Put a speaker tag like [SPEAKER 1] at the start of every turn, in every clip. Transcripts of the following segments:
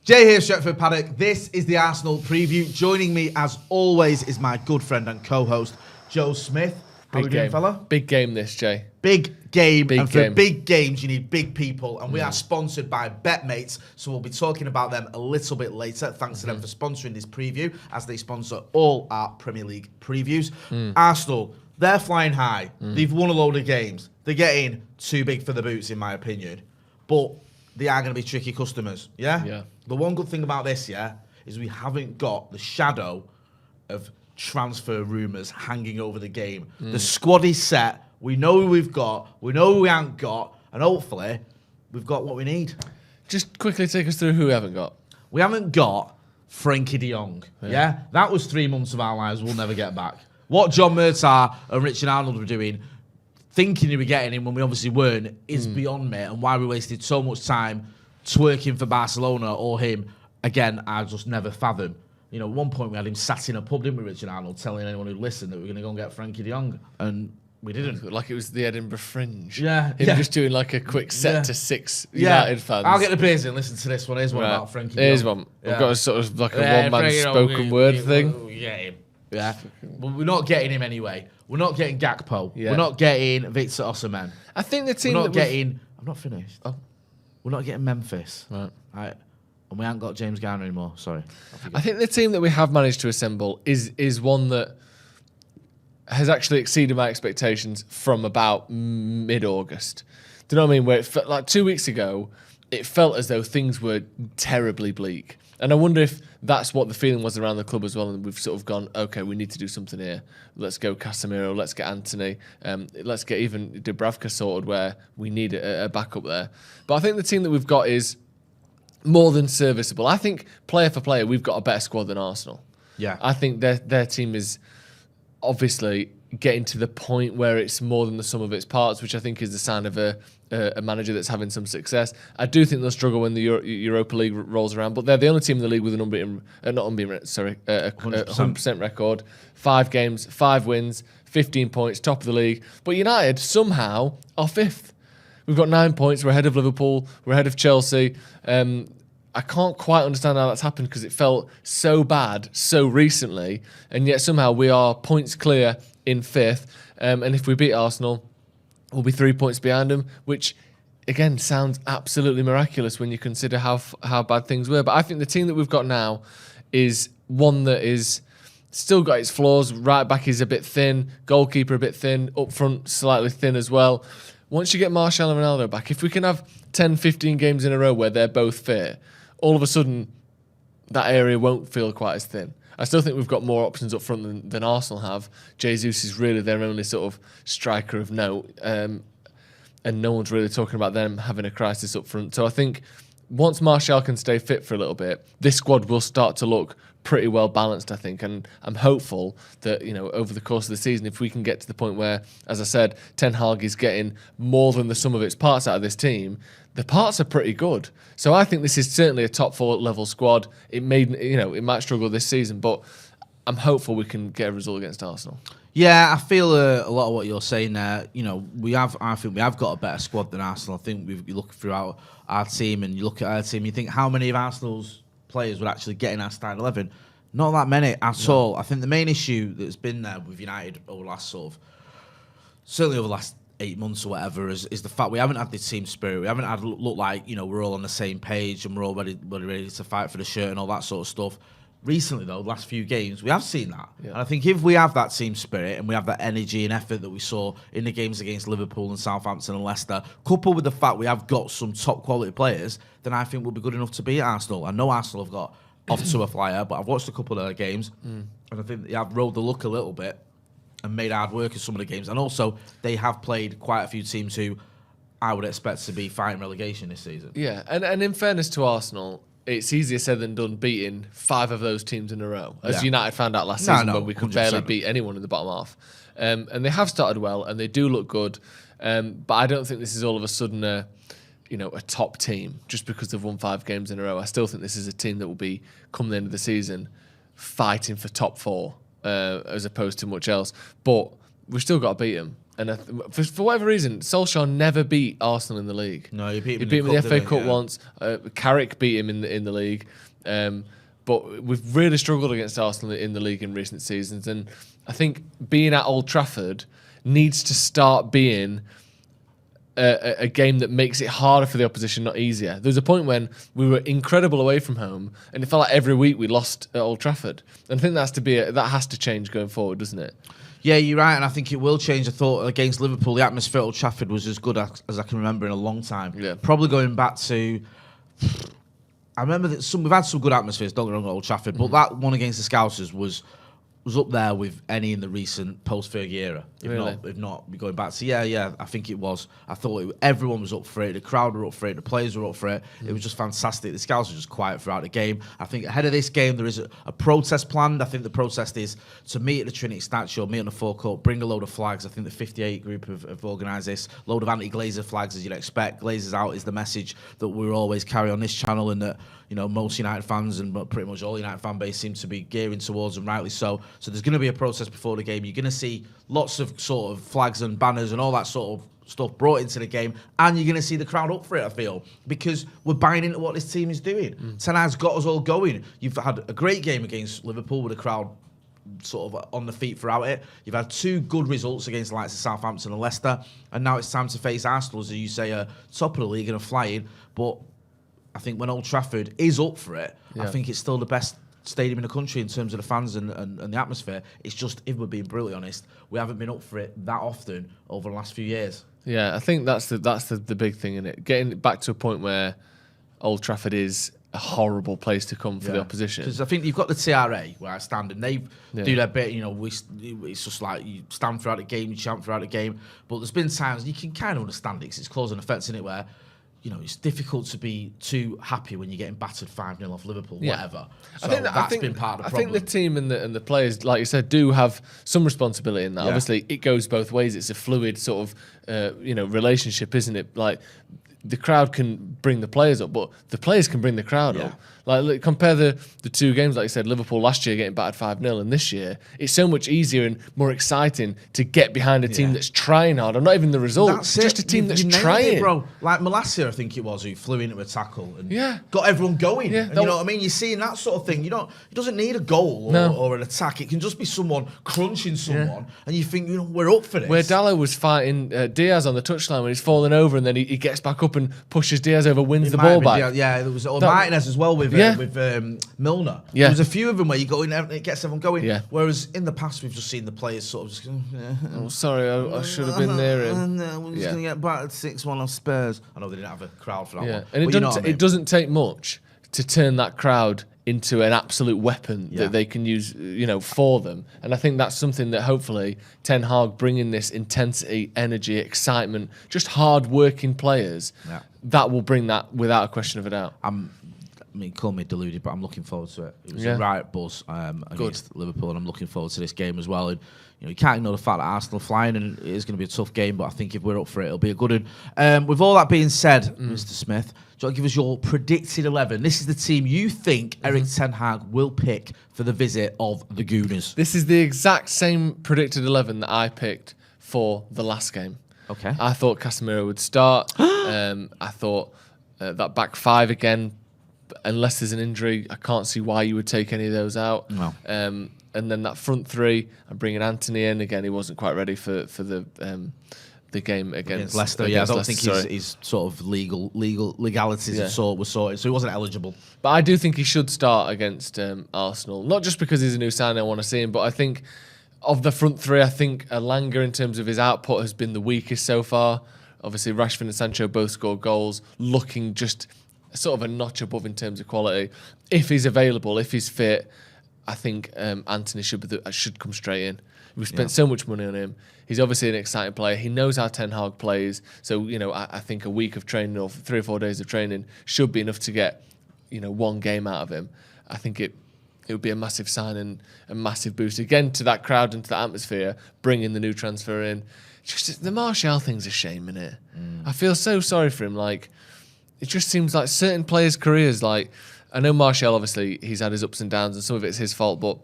[SPEAKER 1] Jay here, Stretford Paddock. This is the Arsenal preview. Joining me, as always, is my good friend and co-host, Joe Smith. How are we doing, fella?
[SPEAKER 2] Big game this, Jay.
[SPEAKER 1] Big game.
[SPEAKER 2] Big
[SPEAKER 1] and for
[SPEAKER 2] game.
[SPEAKER 1] big games, you need big people. And we are sponsored by BetMates, so we'll be talking about them a little bit later. Thanks to them for sponsoring this preview, as they sponsor all our Premier League previews. Arsenal, they're flying high. They've won a load of games. They're getting too big for the boots, in my opinion. But they are going to be tricky customers, yeah?
[SPEAKER 2] Yeah.
[SPEAKER 1] The one good thing about this, is we haven't got the shadow of transfer rumours hanging over the game. The squad is set. We know who we've got. We know who we haven't got. And hopefully, we've got what we need.
[SPEAKER 2] Just quickly take us through who we haven't got.
[SPEAKER 1] We haven't got Frankie de Jong, yeah? That was 3 months of our lives we'll never get back. What John Murtagh and Richard Arnold were doing, thinking we were getting him when we obviously weren't, is beyond me. And why we wasted so much time twerking for Barcelona or him, again, I just never fathom. You know, at one point we had him sat in a pub, didn't we, Richard Arnold, telling anyone who listened that we were going to go and get Frankie de Jong, and we didn't.
[SPEAKER 2] Like it was the Edinburgh Fringe.
[SPEAKER 1] Yeah.
[SPEAKER 2] Him just doing like a quick set to 6 United fans.
[SPEAKER 1] I'll get the beers in, listen to this one. Here's one about Frankie de Jong.
[SPEAKER 2] Here's one. We've got a sort of like a one-man spoken word thing.
[SPEAKER 1] We get him. Yeah. Well, we're not getting him anyway. We're not getting Gakpo.
[SPEAKER 2] Yeah.
[SPEAKER 1] We're not getting Victor Osimhen.
[SPEAKER 2] I think the team
[SPEAKER 1] We're not getting... I'm not finished.
[SPEAKER 2] Oh.
[SPEAKER 1] We're not getting Memphis.
[SPEAKER 2] Right.
[SPEAKER 1] And we haven't got James Garner anymore. Sorry.
[SPEAKER 2] I think the team that we have managed to assemble is one that has actually exceeded my expectations from about mid-August. Do you know what I mean? Where it felt like 2 weeks ago, it felt as though things were terribly bleak. And I wonder if that's what the feeling was around the club as well. And we've sort of gone, okay, we need to do something here. Let's go Casemiro, let's get Anthony, let's get even Dubravka sorted where we need a backup there. But I think the team that we've got is more than serviceable. I think player for player, we've got a better squad than Arsenal.
[SPEAKER 1] Yeah.
[SPEAKER 2] I think their team is obviously getting to the point where it's more than the sum of its parts, which I think is the sign of a manager that's having some success. I do think they'll struggle when the Europa League rolls around, but they're the only team in the league with an a 100% record. 5 games, 5 wins, 15 points, top of the league. But United somehow are 5th. We've got 9 points. We're ahead of Liverpool. We're ahead of Chelsea. I can't quite understand how that's happened because it felt so bad so recently, and yet somehow we are points clear in 5th. And if we beat Arsenal, we'll be 3 points behind them, which again sounds absolutely miraculous when you consider how bad things were. But I think the team that we've got now is one that is still got its flaws. Right back is a bit thin, goalkeeper a bit thin, up front slightly thin as well. Once you get Martial and Ronaldo back, if we can have 10, 15 games in a row where they're both fit, all of a sudden that area won't feel quite as thin. I still think we've got more options up front than Arsenal have. Jesus is really their only sort of striker of note, and no one's really talking about them having a crisis up front. So I think once Martial can stay fit for a little bit, this squad will start to look pretty well balanced, I think, and I'm hopeful that, you know, over the course of the season, if we can get to the point where, as I said, Ten Hag is getting more than the sum of its parts out of this team, the parts are pretty good. So I think this is certainly a top 4 level squad. It might struggle this season, but I'm hopeful we can get a result against Arsenal.
[SPEAKER 1] Yeah, I feel a lot of what you're saying there. You know, I think we have got a better squad than Arsenal. I think you look throughout our team and you look at our team, you think how many of Arsenal's players would actually get in our starting 11? Not that many at all. I think the main issue that's been there with United over the last certainly over the last 8 months or whatever is the fact we haven't had the team spirit. We haven't had look like, you know, we're all on the same page and we're all ready to fight for the shirt and all that sort of stuff. Recently, though, the last few games, we have seen that. Yeah. And I think if we have that team spirit and we have that energy and effort that we saw in the games against Liverpool and Southampton and Leicester, coupled with the fact we have got some top quality players, then I think we'll be good enough to beat Arsenal. I know Arsenal have got off to a flyer, but I've watched a couple of their games and I think they have rode the luck a little bit and made hard work of some of the games. And also, they have played quite a few teams who I would expect to be fighting relegation this season.
[SPEAKER 2] Yeah, and in fairness to Arsenal, it's easier said than done beating 5 of those teams in a row, as United found out last season when we could 100%. Barely beat anyone in the bottom half. And they have started well, and they do look good. But I don't think this is all of a sudden a top team just because they've won 5 games in a row. I still think this is a team that will be, come the end of the season, fighting for top 4 as opposed to much else. But we've still got to beat them. And for whatever reason, Solskjaer never beat Arsenal in the league.
[SPEAKER 1] No, he beat him
[SPEAKER 2] in the FA Cup
[SPEAKER 1] yeah.
[SPEAKER 2] once. Carrick beat him in the league. But we've really struggled against Arsenal in the league in recent seasons. And I think being at Old Trafford needs to start being a game that makes it harder for the opposition, not easier. There was a point when we were incredible away from home, and it felt like every week we lost at Old Trafford. And I think that has to change going forward, doesn't it?
[SPEAKER 1] Yeah, you're right, and I think it will change. I thought against Liverpool, the atmosphere at Old Trafford was as good as I can remember in a long time.
[SPEAKER 2] Yeah.
[SPEAKER 1] Probably going back to... I remember that we've had some good atmospheres, don't get me wrong, at Old Trafford, but that one against the Scousers was up there with any in the recent post-Fergie era. If not, going back to, I think it was. I thought everyone was up for it. The crowd were up for it. The players were up for it. It was just fantastic. The Scouts were just quiet throughout the game. I think ahead of this game, there is a protest planned. I think the protest is to meet at the Trinity statue, meet on the forecourt, bring a load of flags. I think the 58 group have organised this. Load of anti-Glazer flags, as you'd expect. Glazers out is the message that we always carry on this channel, and that most United fans and pretty much all United fan base seem to be gearing towards, and rightly so. So there's going to be a protest before the game. You're going to see lots of sort of flags and banners and all that sort of stuff brought into the game, and you're going to see the crowd up for it, I feel, because we're buying into what this team is doing. Ten Hag's got us all going. You've had a great game against Liverpool with the crowd sort of on the feet throughout it. You've had two good results against the likes of Southampton and Leicester, and now it's time to face Arsenal, as you say, top of the league and are flying. But I think when Old Trafford is up for it, I think it's still the best stadium in the country in terms of the fans and the atmosphere. It's just, if we're being brutally honest, we haven't been up for it that often over the last few years. Yeah,
[SPEAKER 2] I think that's the big thing in it. Getting back to a point where Old Trafford is a horrible place to come for the opposition.
[SPEAKER 1] Because I think you've got the TRA where I stand, and they do their bit. It's just like you stand throughout the game, you chant throughout the game. But there's been times you can kind of understand it because it's cause and effect in it where it's difficult to be too happy when you're getting battered 5-0 off Liverpool, whatever. So that's been part of the problem.
[SPEAKER 2] I think the team and the players, like you said, do have some responsibility in that. Obviously, it goes both ways. It's a fluid sort of relationship, isn't it? Like, the crowd can bring the players up, but the players can bring the crowd up. Like, look, compare the two games, like you said, Liverpool last year getting battered 5-0, and this year, it's so much easier and more exciting to get behind a team that's trying hard, or not even the result.
[SPEAKER 1] That's
[SPEAKER 2] just a team that's trying.
[SPEAKER 1] It, bro. Like Malacia, I think it was, who flew into a tackle and got everyone going.
[SPEAKER 2] Yeah,
[SPEAKER 1] and you know what I mean? You're seeing that sort of thing. It doesn't need a goal or an attack. It can just be someone crunching someone, and you think, we're up for this.
[SPEAKER 2] Where Dallo was fighting Diaz on the touchline when he's falling over, and then he gets back up and pushes Diaz over, wins the ball back.
[SPEAKER 1] There was Martinez as well with Milner. There was a few of them where you go in and it gets everyone going. Whereas in the past, we've just seen the players sort of just go,
[SPEAKER 2] oh, sorry, I should have been there.
[SPEAKER 1] We're just going to get battered 6-1 off Spurs. I know they didn't have a crowd for that one.
[SPEAKER 2] And it doesn't take much to turn that crowd into an absolute weapon that they can use, for them. And I think that's something that hopefully Ten Hag bringing this intensity, energy, excitement, just hard-working players, that will bring that without a question of a doubt.
[SPEAKER 1] Call me deluded, but I'm looking forward to it. It was a right buzz against Liverpool, and I'm looking forward to this game as well. And you can't ignore the fact that Arsenal are flying, and it is going to be a tough game. But I think if we're up for it, it'll be a good one. With all that being said, Mr. Smith, do you want to give us your predicted 11? This is the team you think Erik Ten Hag will pick for the visit of the Gooners.
[SPEAKER 2] This is the exact same predicted 11 that I picked for the last game.
[SPEAKER 1] Okay.
[SPEAKER 2] I thought Casemiro would start. I thought that back five again. Unless there's an injury, I can't see why you would take any of those out.
[SPEAKER 1] No.
[SPEAKER 2] And then that front three, I'm bringing Anthony in again. He wasn't quite ready for the game against
[SPEAKER 1] Leicester. I don't think his sort of legalities were sorted, so he wasn't eligible.
[SPEAKER 2] But I do think he should start against Arsenal, not just because he's a new signing, I want to see him, but I think of the front three, I think Elanga, in terms of his output, has been the weakest so far. Obviously, Rashford and Sancho both scored goals, looking just sort of a notch above in terms of quality. If he's available, if he's fit, I think Anthony should come straight in. We've spent so much money on him. He's obviously an exciting player. He knows how Ten Hag plays. So, I think a week of training or 3 or 4 days of training should be enough to get, one game out of him. I think it would be a massive sign and a massive boost again to that crowd and to that atmosphere, bringing the new transfer in. Just the Martial thing's a shame, innit? I feel so sorry for him. Like, it just seems like certain players' careers, like, I know Martial, obviously, he's had his ups and downs and some of it's his fault, but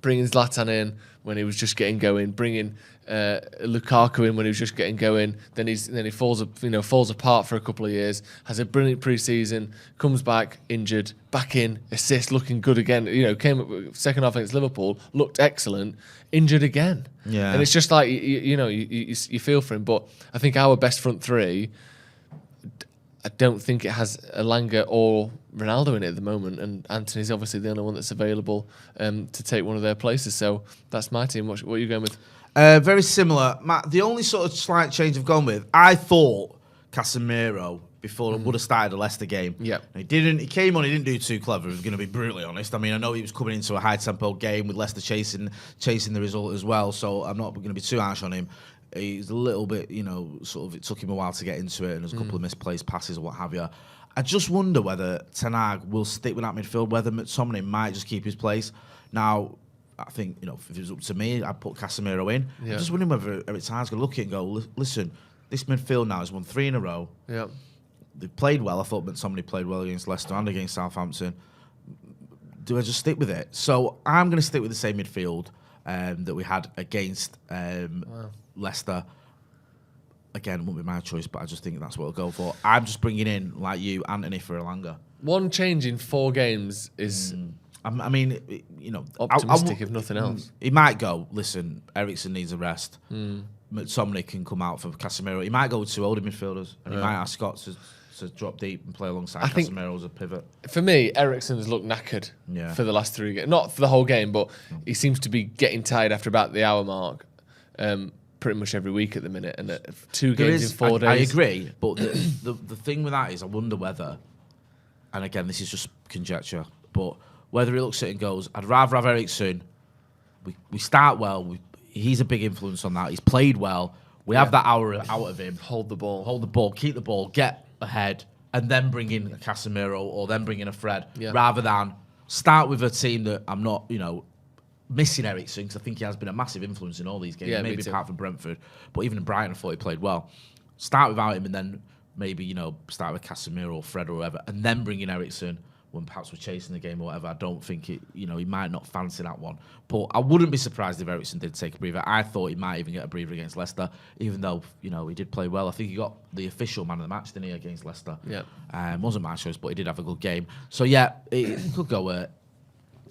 [SPEAKER 2] bringing Zlatan in when he was just getting going, bringing Lukaku in when he was just getting going. Then he falls apart for a couple of years. Has a brilliant pre-season, comes back injured, back in, assist, looking good again. Came up second half against Liverpool, looked excellent, injured again.
[SPEAKER 1] Yeah,
[SPEAKER 2] and it's just like you feel for him. But I think our best front three, I don't think it has Elanga or Ronaldo in it at the moment, and Anthony's obviously the only one that's available to take one of their places. So that's my team. What are you going with?
[SPEAKER 1] Very similar. Matt, the only sort of slight change I've gone with, I thought Casemiro before would have started the Leicester game.
[SPEAKER 2] Yeah.
[SPEAKER 1] He didn't. He came on. He didn't do too clever. If I'm going to be brutally honest. I mean, I know he was coming into a high tempo game with Leicester chasing the result as well. So I'm not going to be too harsh on him. He's a little bit, sort of. It took him a while to get into it, and there's a couple of misplaced passes or what have you. I just wonder whether Ten Hag will stick with that midfield. Whether McTominay might just keep his place. Now, I think if it was up to me, I'd put Casemiro in.
[SPEAKER 2] Yeah.
[SPEAKER 1] I'm just wondering whether Eric Ten Hag's going to look at it and go, listen, this midfield now has won 3 in a row.
[SPEAKER 2] Yeah.
[SPEAKER 1] They played well. I thought McTominay played well against Leicester and against Southampton. Do I just stick with it? So I'm going to stick with the same midfield that we had against Leicester. Again, it won't be my choice, but I just think that's what I'll go for. I'm just bringing in, like you, Anthony for Elanga.
[SPEAKER 2] One change in 4 games is...
[SPEAKER 1] I mean,
[SPEAKER 2] optimistic, if nothing else.
[SPEAKER 1] He might go, listen, Eriksen needs a rest. McTominay can come out for Casemiro. He might go with 2 older midfielders, and he might ask Scott to drop deep and play alongside Casemiro as a pivot.
[SPEAKER 2] For me, Eriksen's looked knackered for the last 3 games. Not for the whole game, but he seems to be getting tired after about the hour mark. Pretty much every week at the minute, and 2 games in 4 days.
[SPEAKER 1] I agree, but the thing with that is, I wonder whether, and again, this is just conjecture, but whether he looks at it and goes, I'd rather have Eriksen. We start well. He's a big influence on that. He's played well. We have that hour out of him.
[SPEAKER 2] Hold the
[SPEAKER 1] ball, keep the ball, get ahead, and then bring in a Casemiro or then bring in a Fred,
[SPEAKER 2] Yeah.
[SPEAKER 1] rather than start with a team that I'm not, missing Eriksen, because I think he has been a massive influence in all these games, maybe apart from Brentford. But even in Brighton, I thought he played well. Start without him and then maybe, start with Casemiro or Fred or whatever, and then bring in Eriksen when perhaps we're chasing the game or whatever. I don't think he might not fancy that one. But I wouldn't be surprised if Eriksen did take a breather. I thought he might even get a breather against Leicester, even though, he did play well. I think he got the official man of the match, didn't he, against Leicester?
[SPEAKER 2] Yeah.
[SPEAKER 1] Wasn't my choice, but he did have a good game. So, yeah, it could go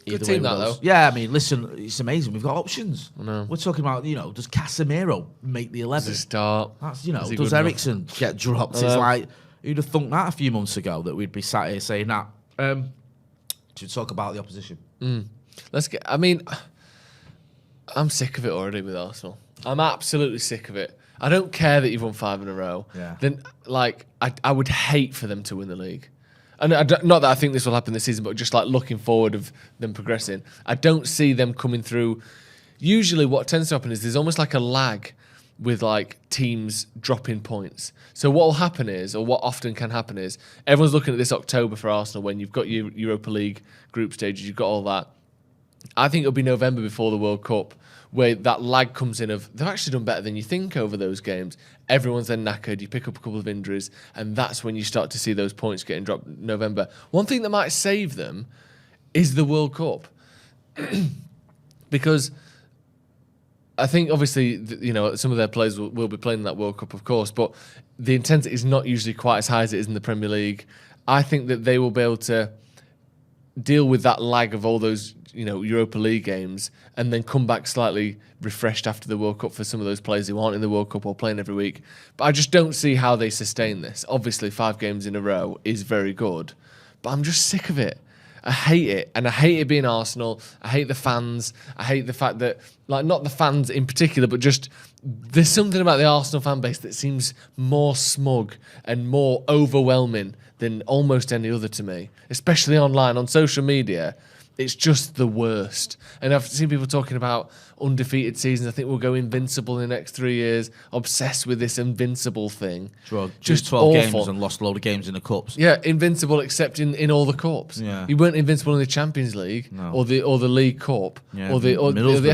[SPEAKER 2] good team that, though.
[SPEAKER 1] Yeah, I mean, listen, it's amazing. We've got options.
[SPEAKER 2] I know.
[SPEAKER 1] We're talking about, does Casemiro make the 11?
[SPEAKER 2] Does he start?
[SPEAKER 1] That's, does Eriksen get dropped? It's like, who'd have thunk that a few months ago that we'd be sat here saying that? Should we talk about the opposition?
[SPEAKER 2] I'm sick of it already with Arsenal. I'm absolutely sick of it. I don't care that you've won 5 in a row.
[SPEAKER 1] Yeah.
[SPEAKER 2] Then, I would hate for them to win the league. And not that I think this will happen this season, but just like looking forward of them progressing. I don't see them coming through. Usually what tends to happen is there's almost like a lag with like teams dropping points. So what will happen is, or what often can happen is, everyone's looking at this October for Arsenal when you've got your Europa League group stages, you've got all that. I think it'll be November before the World Cup where that lag comes in of, they've actually done better than you think over those games. Everyone's then knackered, you pick up a couple of injuries, and that's when you start to see those points getting dropped in November. One thing that might save them is the World Cup. Because I think obviously, some of their players will be playing in that World Cup, of course, but the intensity is not usually quite as high as it is in the Premier League. I think that they will be able to deal with that lag of all those, Europa League games and then come back slightly refreshed after the World Cup for some of those players who aren't in the World Cup or playing every week. But I just don't see how they sustain this. Obviously, 5 games in a row is very good, but I'm just sick of it. I hate it, and I hate it being Arsenal. I hate the fans. I hate the fact that, not the fans in particular, but just there's something about the Arsenal fan base that seems more smug and more overwhelming than almost any other to me, especially online, on social media. It's just the worst. And I've seen people talking about undefeated seasons. I think we'll go invincible in the next 3 years. Obsessed with this invincible thing.
[SPEAKER 1] Just 12 games and lost a load of games in the cups.
[SPEAKER 2] Yeah, invincible except in all the cups.
[SPEAKER 1] Yeah.
[SPEAKER 2] You weren't invincible in the Champions League or the League Cup or the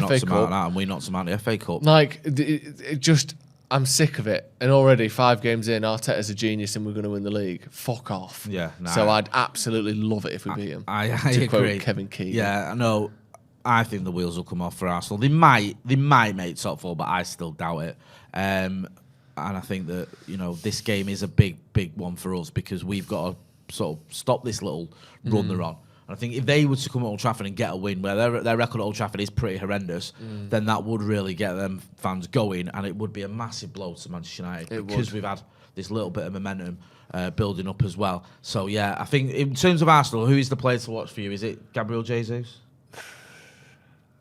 [SPEAKER 2] FA Cup.
[SPEAKER 1] And we knocked them out of the FA Cup.
[SPEAKER 2] I'm sick of it. And already 5 games in, Arteta's a genius and we're going to win the league. Fuck off.
[SPEAKER 1] Yeah.
[SPEAKER 2] So I'd absolutely love it if we beat him.
[SPEAKER 1] I
[SPEAKER 2] to
[SPEAKER 1] agree.
[SPEAKER 2] quote Kevin Keegan.
[SPEAKER 1] Yeah, I know. I think the wheels will come off for Arsenal. They might make top four, but I still doubt it. And I think that this game is a big one for us because we've got to sort of stop this little run they're on. And I think if they were to come at Old Trafford and get a win, where their record at Old Trafford is pretty horrendous, then that would really get them fans going, and it would be a massive blow to Manchester United because we've had this little bit of momentum building up as well. So yeah, I think in terms of Arsenal, who is the player to watch for you? Is it Gabriel Jesus?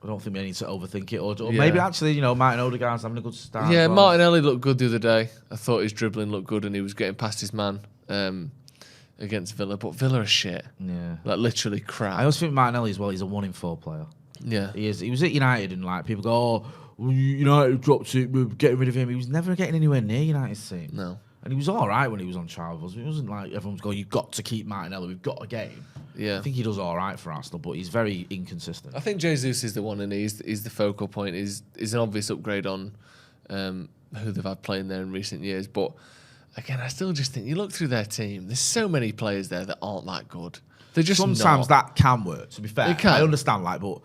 [SPEAKER 1] I don't think we need to overthink it, or maybe actually, Martin Odegaard's having a good start.
[SPEAKER 2] Yeah,
[SPEAKER 1] well.
[SPEAKER 2] Martinelli looked good the other day. I thought his dribbling looked good, and he was getting past his man against Villa. But Villa are shit.
[SPEAKER 1] Yeah,
[SPEAKER 2] like literally crap.
[SPEAKER 1] I always think Martinelli as well. He's a 1 in 4 player.
[SPEAKER 2] Yeah,
[SPEAKER 1] he is. He was at United, and like people go, "Oh, United dropped it. We're getting rid of him." He was never getting anywhere near United's team.
[SPEAKER 2] No.
[SPEAKER 1] And he was all right when he was on trial. It wasn't like everyone's going, "You've got to keep Martinelli. We've got a game."
[SPEAKER 2] Yeah,
[SPEAKER 1] I think he does all right for Arsenal, but he's very inconsistent.
[SPEAKER 2] I think Jesus is the one, and he's the focal point. He's an obvious upgrade on who they've had playing there in recent years. But again, I still just think you look through their team. There's so many players there that aren't that good. They're just
[SPEAKER 1] sometimes
[SPEAKER 2] not.
[SPEAKER 1] that can work. To be fair,
[SPEAKER 2] It can.
[SPEAKER 1] I understand, but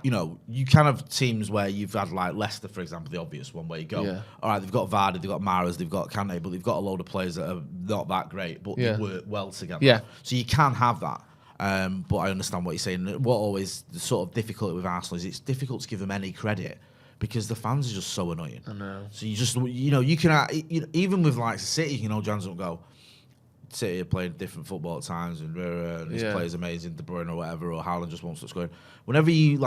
[SPEAKER 1] you can have teams where you've had like Leicester, for example, the obvious one where you go, all right, they've got Vardy, they've got Mahrez, they've got Kante, but they've got a load of players that are not that great, but they work well together.
[SPEAKER 2] Yeah.
[SPEAKER 1] So you can have that. But I understand what you're saying. What always the sort of difficulty with Arsenal is it's difficult to give them any credit because the fans are just so annoying.
[SPEAKER 2] I know.
[SPEAKER 1] So you just you can even with like City, you can hold your hands up and go, City are playing different football at times, and this player's amazing, De Bruyne or whatever, or Haaland just wants to score. Whenever you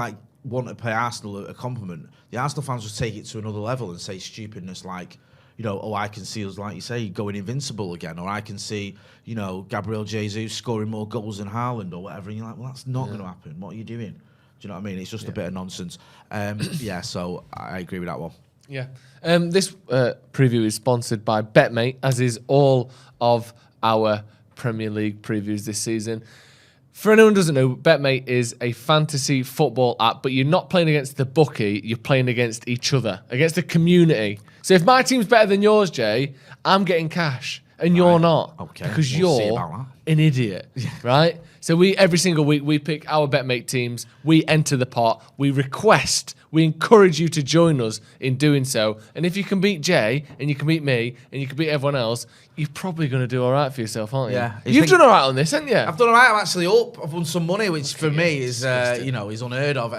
[SPEAKER 1] want to pay Arsenal a compliment, the Arsenal fans just take it to another level and say stupidness like, I can see us, like you say, going invincible again, or I can see, Gabriel Jesus scoring more goals than Haaland or whatever, and you're like, well, that's not going to happen. What are you doing? Do you know what I mean? It's just a bit of nonsense. So I agree with that one.
[SPEAKER 2] Yeah. This preview is sponsored by BetMate, as is all of our Premier League previews this season. For anyone who doesn't know, BetMate is a fantasy football app, but you're not playing against the bookie, you're playing against each other, against the community. So if my team's better than yours, Jay, I'm getting cash, and you're not.
[SPEAKER 1] Okay.
[SPEAKER 2] Because
[SPEAKER 1] We'll see
[SPEAKER 2] you're
[SPEAKER 1] about
[SPEAKER 2] an idiot, right? So every single week, we pick our BetMate teams, we enter the pot, we request, we encourage you to join us in doing so. And if you can beat Jay, and you can beat me, and you can beat everyone else, you're probably going to do all right for yourself, aren't you?
[SPEAKER 1] Yeah.
[SPEAKER 2] You've done all right on this, haven't you?
[SPEAKER 1] I've done all right. I'm actually up. I've won some money, which for me is, is unheard of.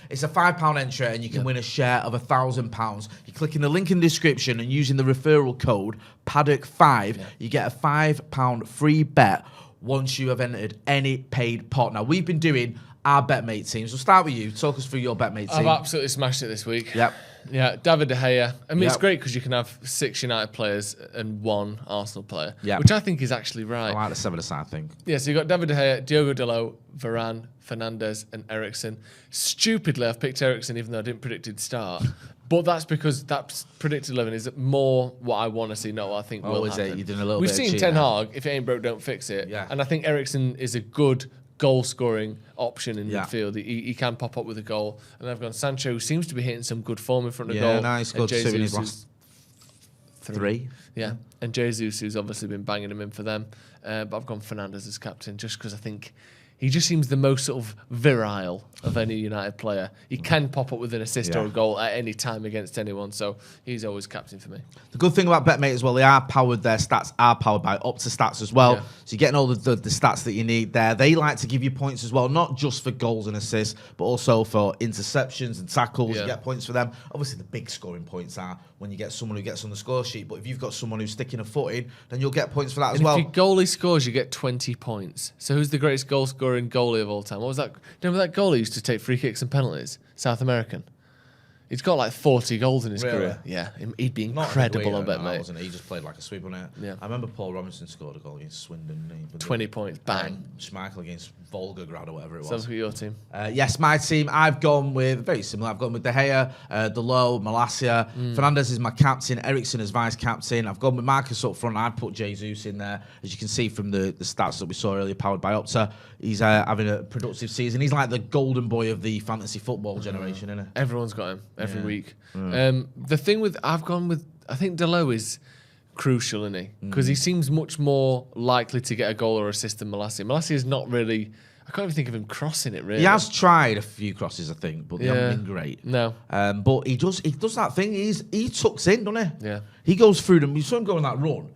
[SPEAKER 1] It's a £5 entry, and you can win a share of £1,000. You click in the link in the description, and using the referral code Paddock5, you get a £5 free bet once you have entered any paid pot. Now, we've been doing our BetMate teams. We'll start with you. Talk us through your BetMate team.
[SPEAKER 2] I've absolutely smashed it this week.
[SPEAKER 1] Yep.
[SPEAKER 2] Yeah, David De Gea. I mean, it's great because you can have 6 United players and 1 Arsenal player, which I think is actually right.
[SPEAKER 1] I like the 7-aside thing.
[SPEAKER 2] Yeah, so you've got David De Gea, Diogo Dalot, Varane, Fernandes, and Eriksen. Stupidly, I've picked Eriksen even though I didn't predict he'd start. But that's because that predicted 11 is more what I want to see, not what I think will happen.
[SPEAKER 1] You're doing a little
[SPEAKER 2] We've
[SPEAKER 1] bit
[SPEAKER 2] seen
[SPEAKER 1] of
[SPEAKER 2] Ten Hag, if it ain't broke, don't fix it.
[SPEAKER 1] Yeah.
[SPEAKER 2] And I think Eriksen is a good goal-scoring option in midfield. He can pop up with a goal. And I've gone Sancho, who seems to be hitting some good form in front of goal.
[SPEAKER 1] Yeah, nice. Good to in his last 3.
[SPEAKER 2] Yeah, and Jesus, who's obviously been banging him in for them. But I've gone Fernandes as captain just because I think he just seems the most sort of virile of any United player. He can pop up with an assist or a goal at any time against anyone, so he's always captain for me.
[SPEAKER 1] The good thing about BetMate as well, their stats are powered by Opta Stats as well. Yeah. So you're getting all the stats that you need there. They like to give you points as well, not just for goals and assists, but also for interceptions and tackles. You get points for them. Obviously, the big scoring points are when you get someone who gets on the score sheet, but if you've got someone who's sticking a foot in, then you'll get points for that as well.
[SPEAKER 2] If your goalie scores, you get 20 points. So who's the greatest goal-scoring goalie of all time? What was that? Remember that goalie used to take free kicks and penalties? South American. He's got like 40 goals in his career. Yeah, he'd be incredible on BetMate.
[SPEAKER 1] He just played like a sweep on it.
[SPEAKER 2] Yeah.
[SPEAKER 1] I remember Paul Robinson scored a goal against Swindon.
[SPEAKER 2] 20 points, bang.
[SPEAKER 1] Schmeichel against Volgograd or whatever it was.
[SPEAKER 2] Sounds like your team.
[SPEAKER 1] Yes, my team. I've gone with, very similar, I've gone with De Gea, Dalot, Malacia. Fernandes is my captain. Eriksen is vice-captain. I've gone with Marcus up front. I'd put Jesus in there. As you can see from the stats that we saw earlier, powered by Opta, he's having a productive season. He's like the golden boy of the fantasy football generation, isn't he?
[SPEAKER 2] Everyone's got him every week. The thing with, I've gone with, I think Dalot is crucial, isn't he? Because he seems much more likely to get a goal or assist than Malacia. Malacia is not really, I can't even think of him crossing it, really.
[SPEAKER 1] He has tried a few crosses, I think, but they haven't been great.
[SPEAKER 2] No.
[SPEAKER 1] But he does that thing. He tucks in, doesn't he?
[SPEAKER 2] Yeah.
[SPEAKER 1] He goes through them. You saw him go on that run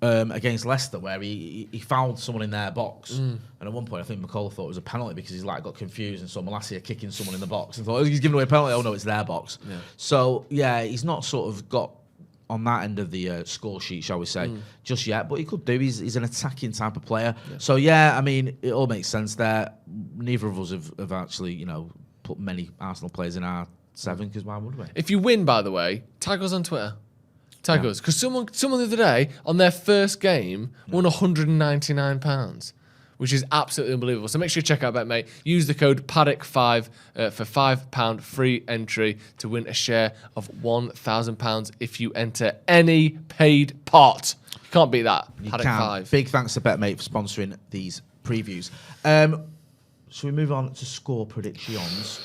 [SPEAKER 1] against Leicester where he found someone in their box. And at one point, I think McCullough thought it was a penalty because he's like got confused and saw Malacia kicking someone in the box and thought, oh, he's giving away a penalty. Oh, no, it's their box. Yeah. So, yeah, he's not sort of got on that end of the score sheet, shall we say, just yet. But he could do. He's an attacking type of player. Yeah. So, yeah, I mean, it all makes sense there. Neither of us have actually, you know, put many Arsenal players in our 7 because why would we?
[SPEAKER 2] If you win, by the way, tag us on Twitter. Tag us. Because someone the other day, on their first game, won £199, which is absolutely unbelievable. So make sure you check out BetMate. Use the code Paddock5 for £5 free entry to win a share of £1,000 if you enter any paid pot. You can't beat that.
[SPEAKER 1] You
[SPEAKER 2] Paddock
[SPEAKER 1] can.
[SPEAKER 2] 5.
[SPEAKER 1] Big thanks to BetMate for sponsoring these previews. Shall we move on to score predictions?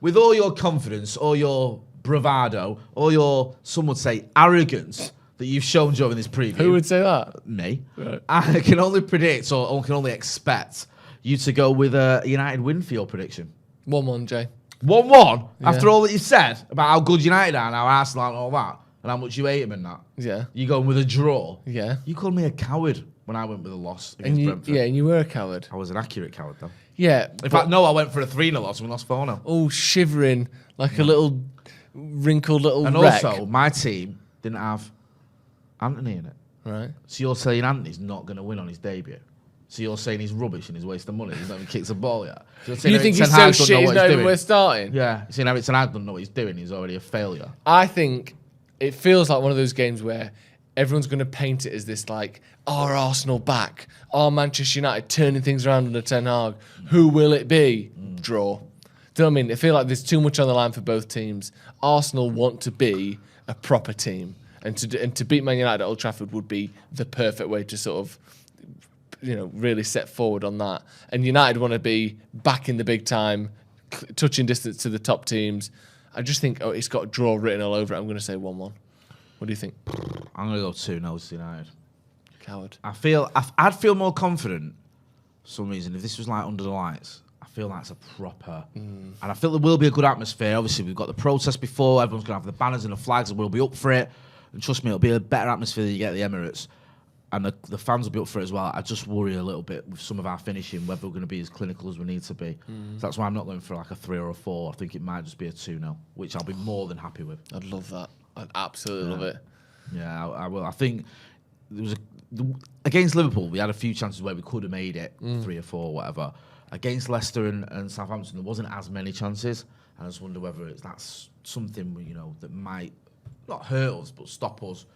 [SPEAKER 1] With all your confidence, all your bravado, or your, some would say, arrogance that you've shown during this preview.
[SPEAKER 2] Who would say that?
[SPEAKER 1] Me.
[SPEAKER 2] Right.
[SPEAKER 1] I can only predict, or can only expect, you to go with a United win for your prediction.
[SPEAKER 2] 1-1, Jay.
[SPEAKER 1] 1-1?
[SPEAKER 2] Yeah.
[SPEAKER 1] After all that you said about how good United are and how Arsenal are and all that, and how much you hate him and that?
[SPEAKER 2] Yeah.
[SPEAKER 1] You going with a draw?
[SPEAKER 2] Yeah.
[SPEAKER 1] You called me a coward when I went with a loss against Brentford.
[SPEAKER 2] Yeah, and you were a coward.
[SPEAKER 1] I was an accurate coward, though.
[SPEAKER 2] Yeah.
[SPEAKER 1] In fact, no, I went for a 3-0 loss and we lost 4-0.
[SPEAKER 2] Oh, shivering like a little wrinkled little
[SPEAKER 1] And
[SPEAKER 2] wreck.
[SPEAKER 1] also, my team didn't have Anthony in it.
[SPEAKER 2] Right.
[SPEAKER 1] So you're saying Anthony's not going to win on his debut. So you're saying he's rubbish and he's wasting money. He's not even kicked a ball yet. So
[SPEAKER 2] You think he's so shit he's not even worth starting?
[SPEAKER 1] Yeah. You're saying Eric Ten Hag doesn't know what he's doing. He's already a failure.
[SPEAKER 2] I think it feels like one of those games where everyone's going to paint it as this like, are Arsenal back? Are Manchester United turning things around under Ten Hag? Who will it be? Draw. Do you know what I mean? I feel like there's too much on the line for both teams. Arsenal want to be a proper team. And to beat Man United at Old Trafford would be the perfect way to sort of, you know, really set forward on that. And United want to be back in the big time, touching distance to the top teams. I just think it's got a draw written all over it. I'm going to say 1-1. What do you think?
[SPEAKER 1] I'm going to go 2-0 to United.
[SPEAKER 2] Coward.
[SPEAKER 1] I'd feel more confident for some reason if this was like under the lights. I feel like it's a proper... And I feel there will be a good atmosphere. Obviously, we've got the protest before. Everyone's going to have the banners and the flags and we'll be up for it. And trust me, it'll be a better atmosphere than you get at the Emirates. And the fans will be up for it as well. I just worry a little bit with some of our finishing, whether we're going to be as clinical as we need to be. So that's why I'm not going for like a 3 or a 4. I think it might just be a 2-0, which I'll be more than happy with.
[SPEAKER 2] I'd love that. I'd absolutely love it.
[SPEAKER 1] Yeah, I will. I think there was against Liverpool, we had a few chances where we could have made it 3 or 4, whatever. Against Leicester and Southampton, there wasn't as many chances. And I just wonder whether that's something that might not hurt us, but stop us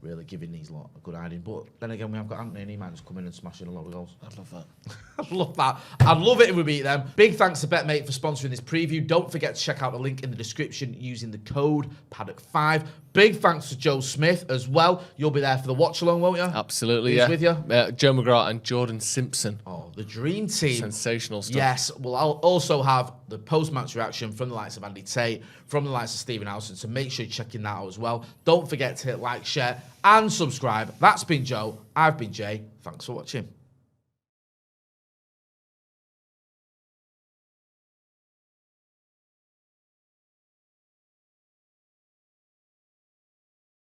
[SPEAKER 1] really giving these lot a good hiding. But then again, we have got Anthony and he might just come in and smash in a lot of goals.
[SPEAKER 2] I'd love that.
[SPEAKER 1] I'd love that. I'd love it if we beat them. Big thanks to BetMate for sponsoring this preview. Don't forget to check out the link in the description using the code Paddock5. Big thanks to Joe Smith as well. You'll be there for the watch along, won't you?
[SPEAKER 2] Absolutely,
[SPEAKER 1] He's
[SPEAKER 2] yeah.
[SPEAKER 1] with you?
[SPEAKER 2] Joe McGrath and Jordan Simpson.
[SPEAKER 1] Oh, the dream team.
[SPEAKER 2] Sensational stuff.
[SPEAKER 1] Yes. Well, I'll also have the post-match reaction from the likes of Andy Tate, from the likes of Stephen Howson, so make sure you're checking that out as well. Don't forget to hit like, share, and subscribe. That's been Joe. I've been Jay. Thanks for watching.